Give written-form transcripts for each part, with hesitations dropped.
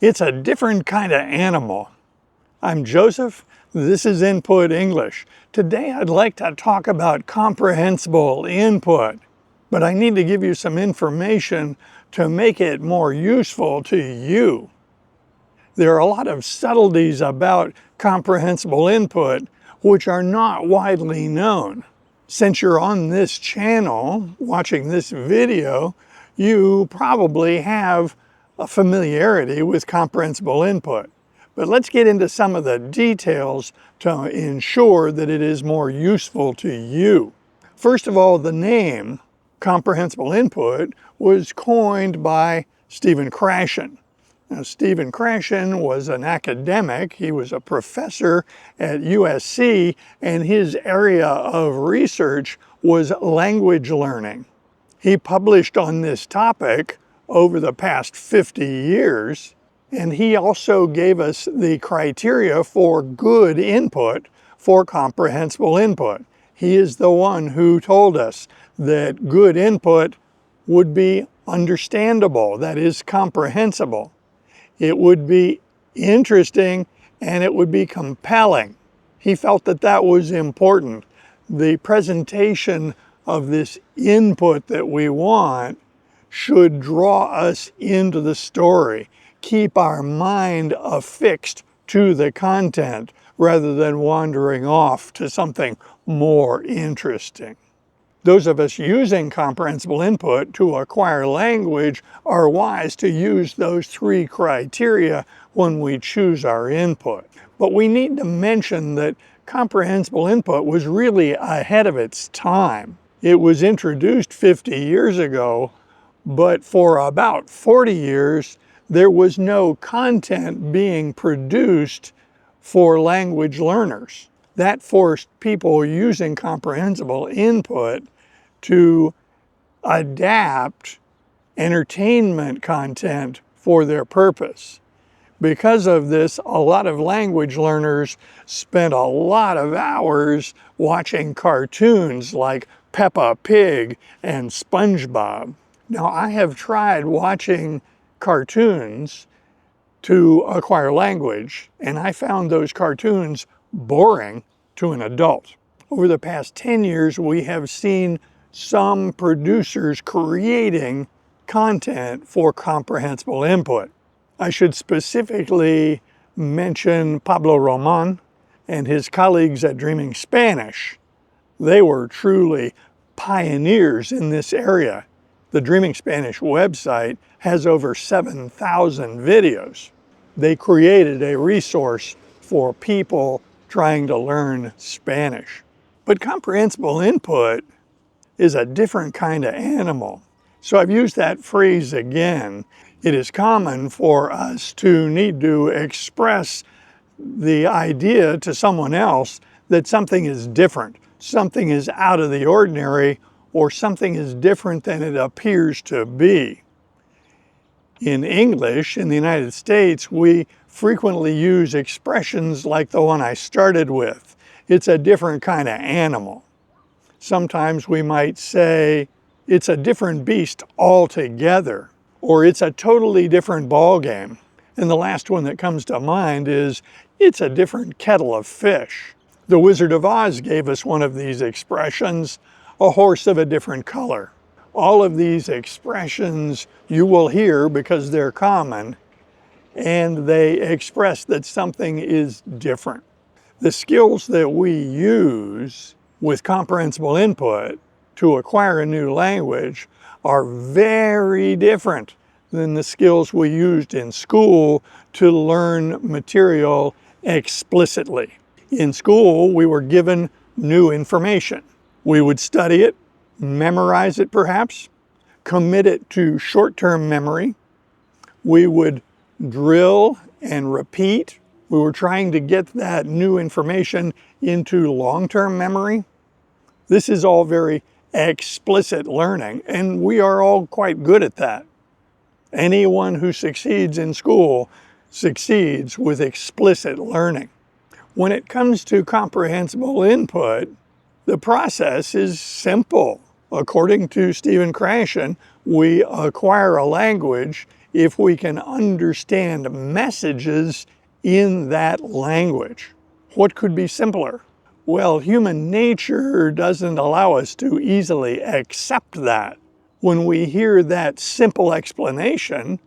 It's a different kind of animal. I'm Joseph. This is Input English. Today I'd like to talk about comprehensible input, but I need to give you some information to make it more useful to you. There are a lot of subtleties about comprehensible input which are not widely known. Since you're on this channel watching this video, you probably have a familiarity with comprehensible input. But let's get into some of the details to ensure that it is more useful to you. First of all, the name comprehensible input was coined by Stephen Krashen. Now, Stephen Krashen was an academic. He was a professor at USC, and his area of research was language learning. He published on this topic over the past 50 years, and he also gave us the criteria for good input for comprehensible input. He is the one who told us that good input would be understandable, that is, comprehensible. It would be interesting, and it would be compelling. He felt that that was important. The presentation of this input that we want should draw us into the story, keep our mind affixed to the content rather than wandering off to something more interesting. Those of us using comprehensible input to acquire language are wise to use those three criteria when we choose our input. But we need to mention that comprehensible input was really ahead of its time. It was introduced 50 years ago, but for about 40 years, there was no content being produced for language learners. That forced people using comprehensible input to adapt entertainment content for their purpose. Because of this, a lot of language learners spent a lot of hours watching cartoons like Peppa Pig and SpongeBob. Now, I have tried watching cartoons to acquire language, and I found those cartoons boring to an adult. Over the past 10 years, we have seen some producers creating content for comprehensible input. I should specifically mention Pablo Roman and his colleagues at Dreaming Spanish. They were truly pioneers in this area. The Dreaming Spanish website has over 7,000 videos. They created a resource for people trying to learn Spanish. But comprehensible input is a different kind of animal. So I've used that phrase again. It is common for us to need to express the idea to someone else that something is different, something is out of the ordinary, or something is different than it appears to be. In English, in the United States, we frequently use expressions like the one I started with. It's a different kind of animal. Sometimes we might say, it's a different beast altogether, or it's a totally different ballgame. And the last one that comes to mind is, it's a different kettle of fish. The Wizard of Oz gave us one of these expressions, a horse of a different color. All of these expressions you will hear because they're common, and they express that something is different. The skills that we use with comprehensible input to acquire a new language are very different than the skills we used in school to learn material explicitly. In school, we were given new information. We would study it, memorize it perhaps, commit it to short-term memory. We would drill and repeat. We were trying to get that new information into long-term memory. This is all very explicit learning, and we are all quite good at that. Anyone who succeeds in school succeeds with explicit learning. When it comes to comprehensible input, the process is simple. According to Stephen Krashen, we acquire a language if we can understand messages in that language. What could be simpler? Well, human nature doesn't allow us to easily accept that. When we hear that simple explanation,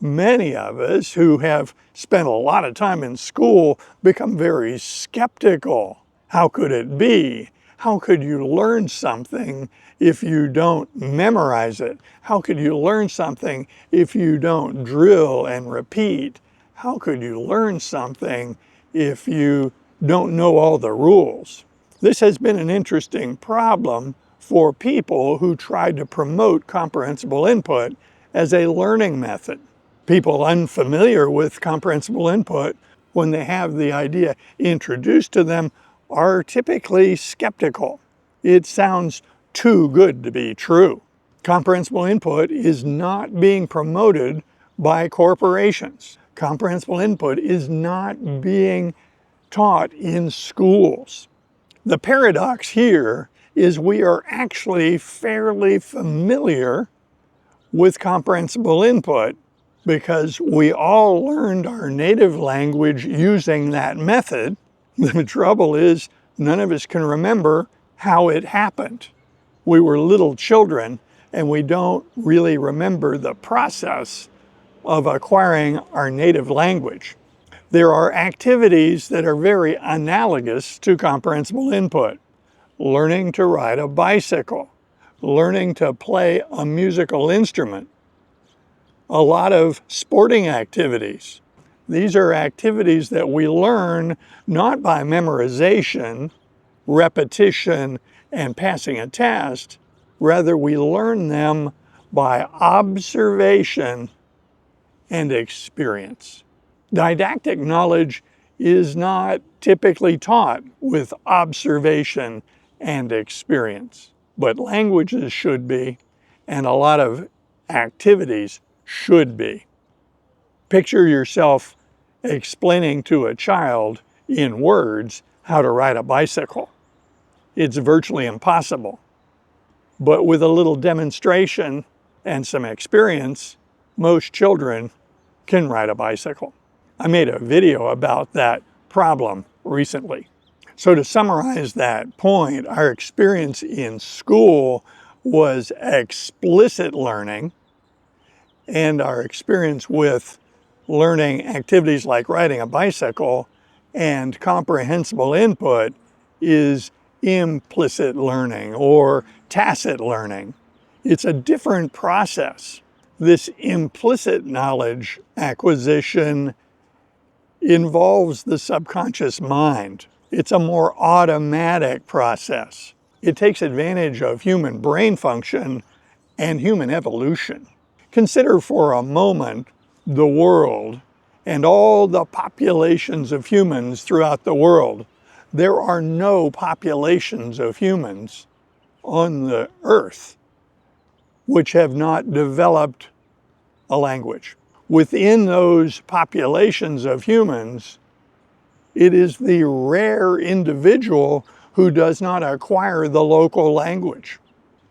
many of us who have spent a lot of time in school become very skeptical. How could it be? How could you learn something if you don't memorize it? How could you learn something if you don't drill and repeat? How could you learn something if you don't know all the rules? This has been an interesting problem for people who tried to promote comprehensible input as a learning method. People unfamiliar with comprehensible input, when they have the idea introduced to them, are typically skeptical. It sounds too good to be true. Comprehensible input is not being promoted by corporations. Comprehensible input is not being taught in schools. The paradox here is we are actually fairly familiar with comprehensible input because we all learned our native language using that method. The trouble is, none of us can remember how it happened. We were little children and we don't really remember the process of acquiring our native language. There are activities that are very analogous to comprehensible input. Learning to ride a bicycle, learning to play a musical instrument, a lot of sporting activities. These are activities that we learn not by memorization, repetition, and passing a test. Rather, we learn them by observation and experience. Didactic knowledge is not typically taught with observation and experience, but languages should be, and a lot of activities should be. Picture yourself explaining to a child in words how to ride a bicycle. It's virtually impossible. But with a little demonstration and some experience, most children can ride a bicycle. I made a video about that problem recently. So to summarize that point, our experience in school was explicit learning, and our experience with learning activities like riding a bicycle and comprehensible input is implicit learning or tacit learning. It's a different process. This implicit knowledge acquisition involves the subconscious mind. It's a more automatic process. It takes advantage of human brain function and human evolution. Consider for a moment the world and all the populations of humans throughout the world. There are no populations of humans on the earth which have not developed a language. Within those populations of humans, it is the rare individual who does not acquire the local language.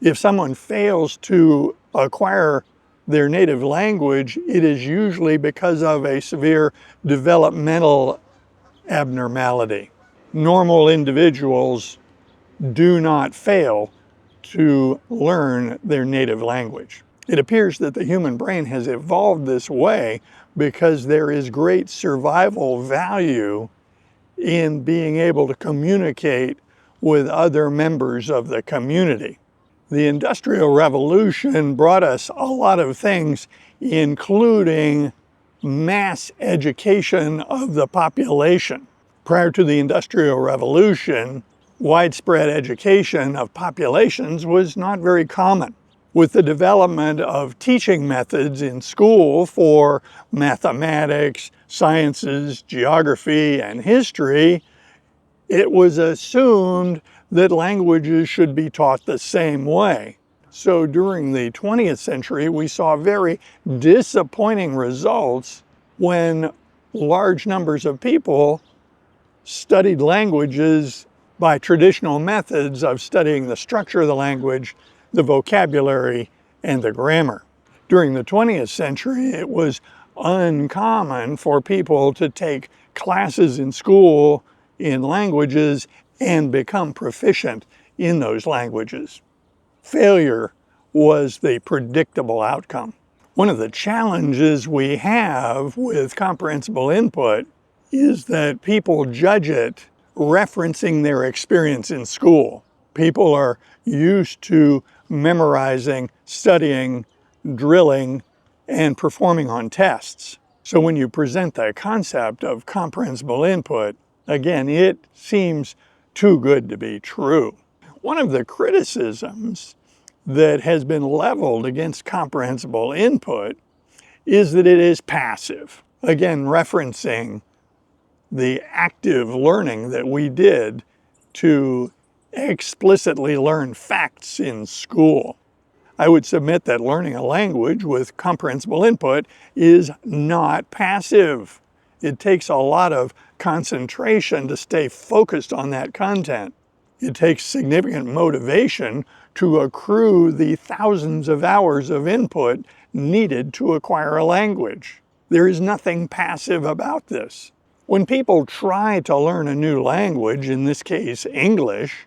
If someone fails to acquire their native language, it is usually because of a severe developmental abnormality. Normal individuals do not fail to learn their native language. It appears that the human brain has evolved this way because there is great survival value in being able to communicate with other members of the community. The Industrial Revolution brought us a lot of things, including mass education of the population. Prior to the Industrial Revolution, widespread education of populations was not very common. With the development of teaching methods in school for mathematics, sciences, geography, and history, it was assumed that languages should be taught the same way. So during the 20th century, we saw very disappointing results when large numbers of people studied languages by traditional methods of studying the structure of the language, the vocabulary, and the grammar. During the 20th century, it was uncommon for people to take classes in school in languages and become proficient in those languages. Failure was the predictable outcome. One of the challenges we have with comprehensible input is that people judge it referencing their experience in school. People are used to memorizing, studying, drilling, and performing on tests. So when you present the concept of comprehensible input, again, it seems too good to be true. One of the criticisms that has been leveled against comprehensible input is that it is passive. Again, referencing the active learning that we did to explicitly learn facts in school. I would submit that learning a language with comprehensible input is not passive. It takes a lot of concentration to stay focused on that content. It takes significant motivation to accrue the thousands of hours of input needed to acquire a language. There is nothing passive about this. When people try to learn a new language, in this case English,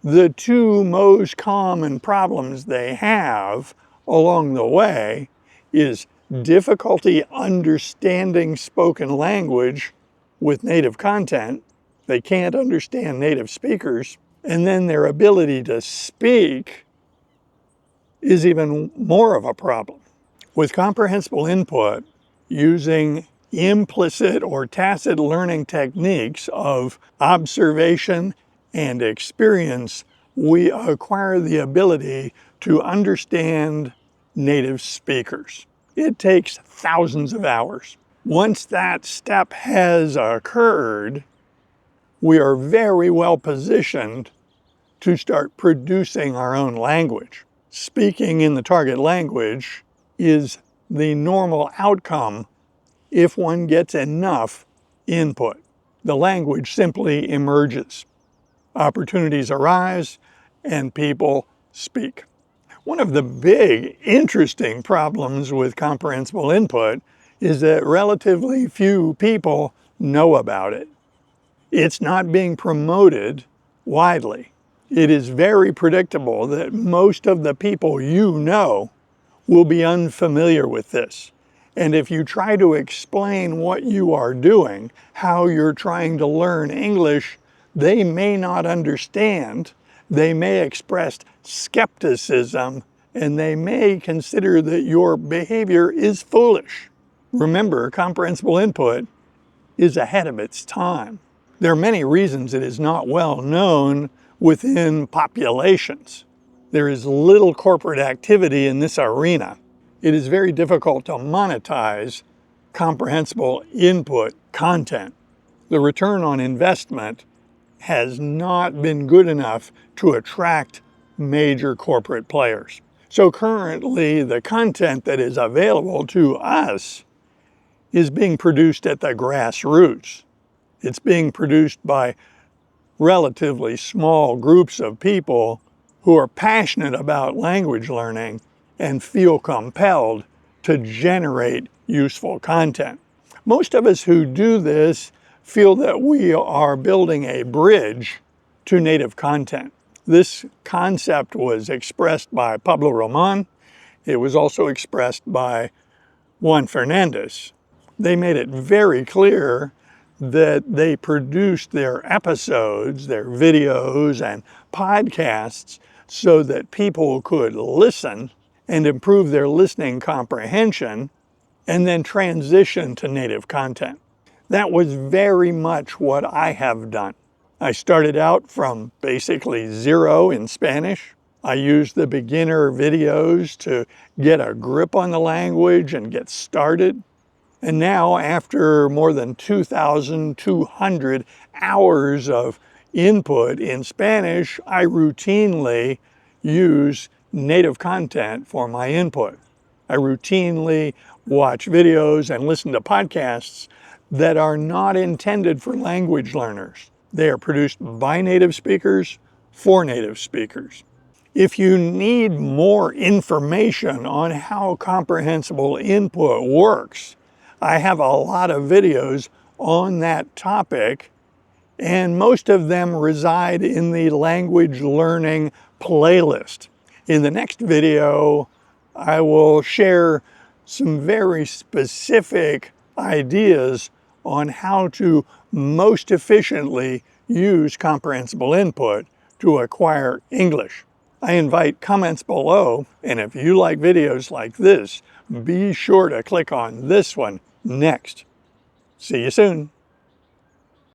the two most common problems they have along the way is difficulty understanding spoken language with native content. They can't understand native speakers, and then their ability to speak is even more of a problem. With comprehensible input, using implicit or tacit learning techniques of observation and experience, we acquire the ability to understand native speakers. It takes thousands of hours. Once that step has occurred, we are very well positioned to start producing our own language. Speaking in the target language is the normal outcome if one gets enough input. The language simply emerges. Opportunities arise and people speak. One of the big, interesting problems with comprehensible input is that relatively few people know about it. It's not being promoted widely. It is very predictable that most of the people you know will be unfamiliar with this. And if you try to explain what you are doing, how you're trying to learn English, they may not understand. They may express skepticism, and they may consider that your behavior is foolish. Remember, comprehensible input is ahead of its time. There are many reasons it is not well known within populations. There is little corporate activity in this arena. It is very difficult to monetize comprehensible input content. The return on investment has not been good enough to attract major corporate players. So currently, the content that is available to us is being produced at the grassroots. It's being produced by relatively small groups of people who are passionate about language learning and feel compelled to generate useful content. Most of us who do this feel that we are building a bridge to native content. This concept was expressed by Pablo Roman. It was also expressed by Juan Fernandez. They made it very clear that they produced their episodes, their videos and podcasts so that people could listen and improve their listening comprehension and then transition to native content. That was very much what I have done. I started out from basically zero in Spanish. I used the beginner videos to get a grip on the language and get started. And now, after more than 2,200 hours of input in Spanish, I routinely use native content for my input. I routinely watch videos and listen to podcasts that are not intended for language learners. They are produced by native speakers for native speakers. If you need more information on how comprehensible input works, I have a lot of videos on that topic, and most of them reside in the language learning playlist. In the next video, I will share some very specific ideas on how to most efficiently use comprehensible input to acquire English. I invite comments below, and if you like videos like this, be sure to click on this one next. See you soon.